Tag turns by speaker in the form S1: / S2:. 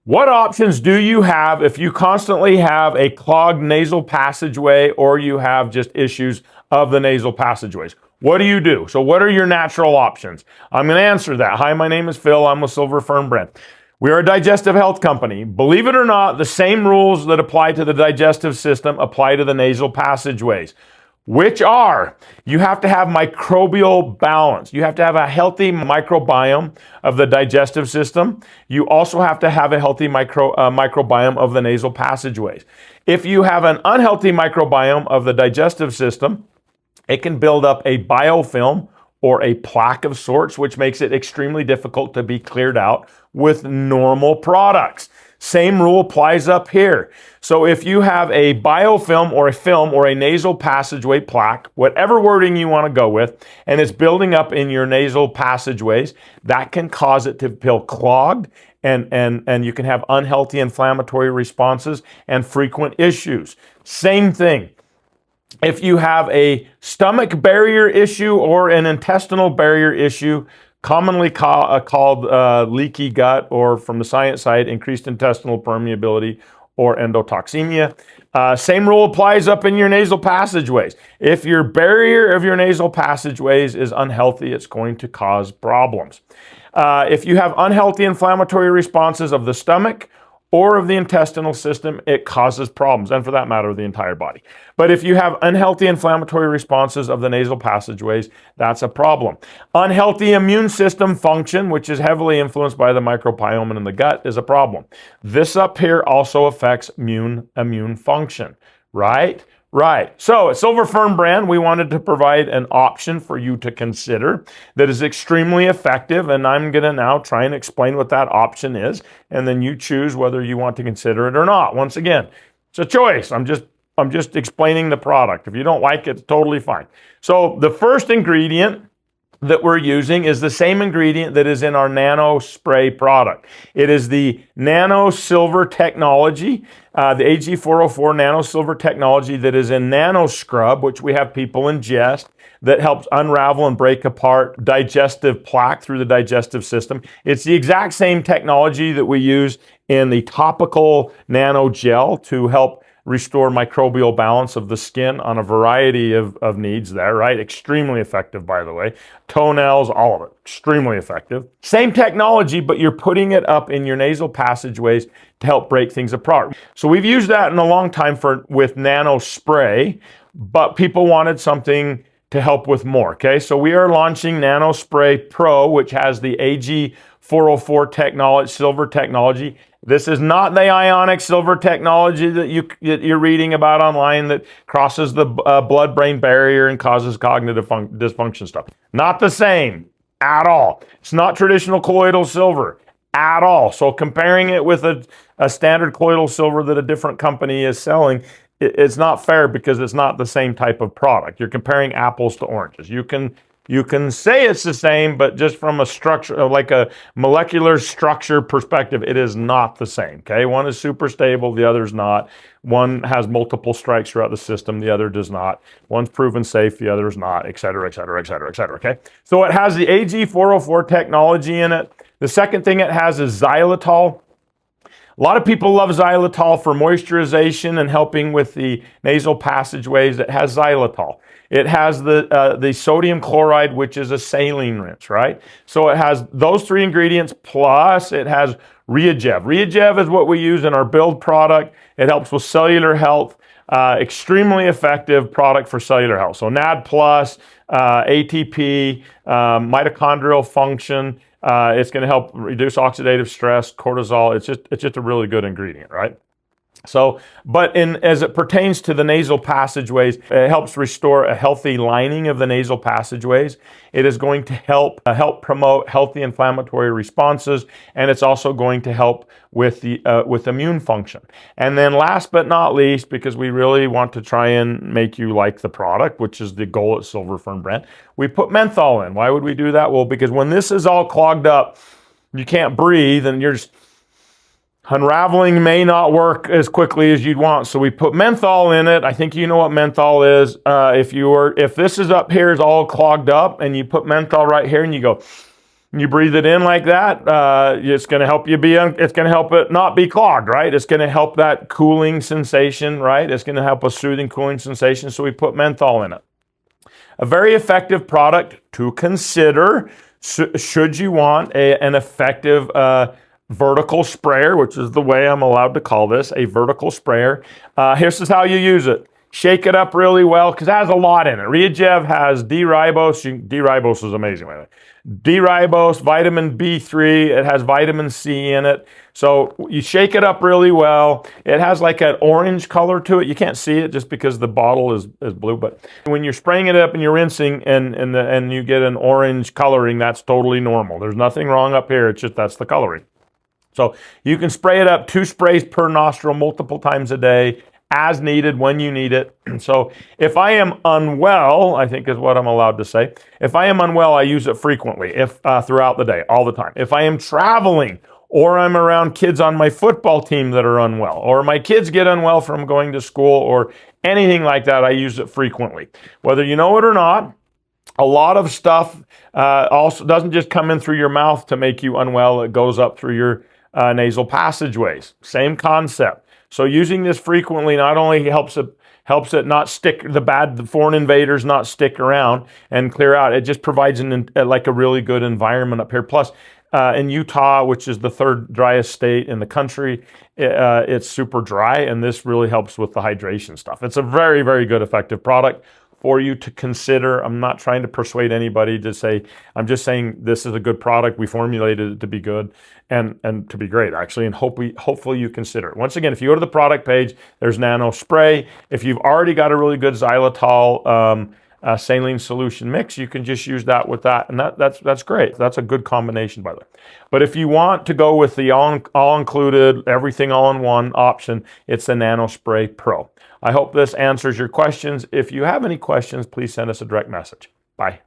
S1: What options do you have if you constantly have a clogged nasal passageway or you have just issues of the nasal passageways? What do you do? So what are your natural options? I'm going to answer that. Hi, my name is Phil. I'm with Silver Fern Brand. We are a digestive health company. Believe it or not, the same rules that apply to the digestive system apply to the nasal passageways, which are, you have to have microbial balance. You have to have a healthy microbiome of the digestive system. You also have to have a healthy microbiome of the nasal passageways. If you have an unhealthy microbiome of the digestive system, it can build up a biofilm or a plaque of sorts, which makes it extremely difficult to be cleared out with normal products. Same rule applies up here. So if you have a biofilm or a film or a nasal passageway plaque, whatever wording you want to go with, and it's building up in your nasal passageways, that can cause it to feel clogged, and you can have unhealthy inflammatory responses and frequent issues. Same thing. If you have a stomach barrier issue or an intestinal barrier issue, commonly called leaky gut, or from the science side, increased intestinal permeability or endotoxemia. Same rule applies up in your nasal passageways. If your barrier of your nasal passageways is unhealthy, it's going to cause problems. If you have unhealthy inflammatory responses of the stomach or of the intestinal system, it causes problems, and for that matter, the entire body. But if you have unhealthy inflammatory responses of the nasal passageways, that's a problem. Unhealthy immune system function, which is heavily influenced by the microbiome in the gut, is a problem. This up here also affects immune function, right? Right. So at Silver Fern Brand, we wanted to provide an option for you to consider that is extremely effective, and I'm going to now try and explain what that option is, and then you choose whether you want to consider it or not. Once again, it's a choice. I'm just explaining the product. If you don't like it, it's totally fine. So the first ingredient that we're using is the same ingredient that is in our Nano Spray product. It is the Nano Silver technology, the AG404 Nano Silver technology that is in Nano Scrub, which we have people ingest, that helps unravel and break apart digestive plaque through the digestive system. It's the exact same technology that we use in the topical nano gel to help restore microbial balance of the skin on a variety of needs there, right? Extremely effective, by the way. Toenails, all of it, extremely effective. Same technology, but you're putting it up in your nasal passageways to help break things apart. So we've used that in a long time with Nano Spray, but people wanted something to help with more, okay? So we are launching Nano Spray Pro, which has the AG404 technology, silver technology. This is not the ionic silver technology that you're reading about online that crosses the blood-brain barrier and causes cognitive dysfunction stuff. Not the same at all. It's not traditional colloidal silver at all. So comparing it with a standard colloidal silver that a different company is selling, it's not fair because it's not the same type of product. You're comparing apples to oranges. You can say it's the same, but just from a structure, like a molecular structure perspective, it is not the same, okay? One is super stable, the other's not. One has multiple strikes throughout the system, the other does not. One's proven safe, the other is not, et cetera, et cetera, et cetera, et cetera, okay? So it has the AG404 technology in it. The second thing it has is xylitol. A lot of people love xylitol for moisturization and helping with the nasal passageways. It has xylitol. It has the sodium chloride, which is a saline rinse, right? So it has those three ingredients, plus it has RiaGev. RiaGev is what we use in our build product. It helps with cellular health. Extremely effective product for cellular health. So NAD+, ATP, mitochondrial function. It's going to help reduce oxidative stress, cortisol. It's just a really good ingredient, right? So, but as it pertains to the nasal passageways, it helps restore a healthy lining of the nasal passageways. It is going to help promote healthy inflammatory responses, and it's also going to help with with immune function. And then last but not least, because we really want to try and make you like the product, which is the goal at Silver Fern Brand, we put menthol in. Why would we do that? Well, because when this is all clogged up, you can't breathe, and you're just unraveling may not work as quickly as you'd want. So we put menthol in it. I think you know what menthol is. If this is up here is all clogged up and you put menthol right here and you go, You breathe it in like that, it's going to help you it's going to help it not be clogged, right? It's going to help that cooling sensation, right? It's going to help a soothing cooling sensation, so we put menthol in it. A very effective product to consider should you want an effective vertical sprayer, which is the way I'm allowed to call this, a vertical sprayer. Here's how you use it. Shake it up really well, because it has a lot in it. RiaGev has D-ribose. D-ribose is amazing, by the way. D-ribose, vitamin B3, it has vitamin C in it. So you shake it up really well. It has like an orange color to it. You can't see it just because the bottle is blue, but when you're spraying it up and you're rinsing and you get an orange coloring, that's totally normal. There's nothing wrong up here, it's just that's the coloring. So you can spray it up, 2 sprays per nostril multiple times a day, as needed, when you need it. So if I am unwell, I think is what I'm allowed to say. If I am unwell, I use it frequently, throughout the day, all the time. If I am traveling, or I'm around kids on my football team that are unwell, or my kids get unwell from going to school, or anything like that, I use it frequently. Whether you know it or not, a lot of stuff also doesn't just come in through your mouth to make you unwell. It goes up through your nasal passageways. Same concept. So using this frequently not only helps it not stick, the foreign invaders not stick around and clear out, it just provides like a really good environment up here. Plus, in Utah, which is the 3rd driest state in the country, it's super dry, and this really helps with the hydration stuff. It's a very, very good, effective product for you to consider. I'm not trying to persuade anybody to say, I'm just saying this is a good product. We formulated it to be good and to be great, actually, and hopefully you consider it. Once again, if you go to the product page, there's Nano Spray. If you've already got a really good Xylitol saline solution mix, you can just use that with that, and that's great. That's a good combination, by the way. But if you want to go with the all-included, everything all-in-one option, it's the Nano Spray Pro. I hope this answers your questions. If you have any questions, please send us a direct message. Bye.